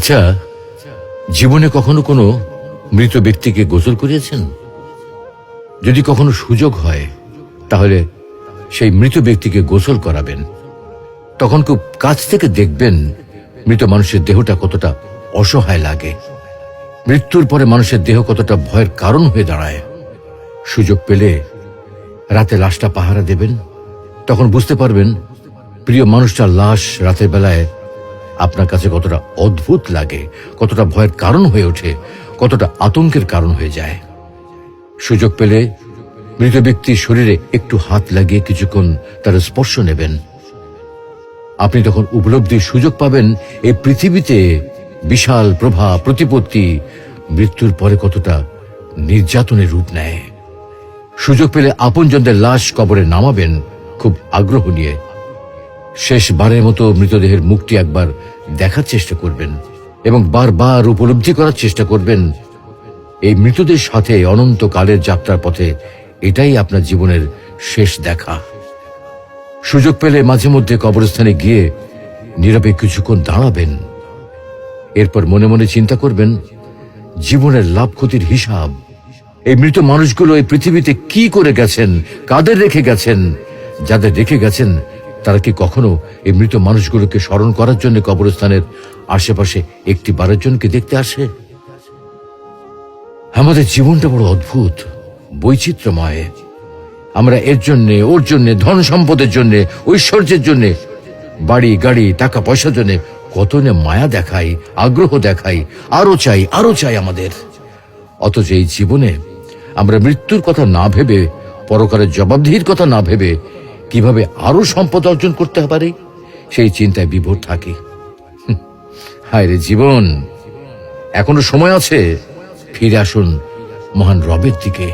আচ্ছা, জীবনে কখনো কোনো মৃত ব্যক্তিকে গোসল করিয়েছেন? যদি কখনো সুযোগ হয় তাহলে সেই মৃত ব্যক্তিকে গোসল করাবেন। তখন খুব কাছ থেকে দেখবেন মৃত মানুষের দেহটা কতটা অসহায় লাগে, মৃত্যুর পরে মানুষের দেহ কতটা ভয়ের কারণ হয়ে দাঁড়ায়। সুযোগ পেলে রাতে লাশটা পাহারা দেবেন, তখন বুঝতে পারবেন প্রিয় মানুষটার লাশ রাতের বেলায় আপনার কাছে কতটা অদ্ভুত লাগে, কতটা ভয়ের কারণ হয়ে ওঠে, কতটা আতঙ্কের কারণ হয়ে যায়। সুযোগ পেলে মৃত ব্যক্তির শরীরে একটু হাত লাগিয়ে কিছুক্ষণ তার স্পর্শ নেবেন। আপনি তখন উপলব্ধির সুযোগ পাবেন এই পৃথিবীতে বিশাল প্রভা প্রতিপত্তি মৃত্যুর পরে কতটা নির্যাতনের রূপ নেয়। সুযোগ পেলে আপনজনদের লাশ কবরে নামাবেন খুব আগ্রহ নিয়ে। শেষবারের মতো মৃতদেহের মুখটি একবার দেখার চেষ্টা করবেন এবং বারবার উপলব্ধি করার চেষ্টা করবেন এই মৃতদের সাথে অনন্তকালের যাত্রার পথে এটাই আপনার জীবনের শেষ দেখা। সুযোগ পেলে মাঝে মধ্যে কবরস্থানে গিয়ে নীরবে কিছুক্ষণ দাঁড়াবেন। এরপর মনে মনে চিন্তা করবেন জীবনের লাভ ক্ষতির হিসাব। এই মৃত মানুষগুলো এই পৃথিবীতে কি করে গেছেন, কাদের রেখে গেছেন। যাদের রেখে গেছেন তারা কি কখনো এই মৃত মানুষগুলোকে স্মরণ করার জন্য কবরস্থানের আশেপাশে একটি বারের জনকে দেখতে আসে? আমাদের জীবনটা বড় অদ্ভুত, বৈচিত্র্যময়। আমরা এর জন্যে, ওর জন্যে, ধন সম্পদের জন্যে, ঐশ্বর্যের জন্যে, বাড়ি গাড়ি টাকা পয়সার জন্যে কত না মায়া দেখাই, আগ্রহ দেখাই, আরো চাই আমাদের। অথচ এই জীবনে আমরা মৃত্যুর কথা না ভেবে, পরকালের জবাবদিহির কথা না ভেবে কিভাবে আরো সম্পদ অর্জন করতে পারি সেই চিন্তায় বিভোর থাকি। হায় রে জীবন, এখনো সময় আছে, ফিরে আসুন মহান রবের দিকে।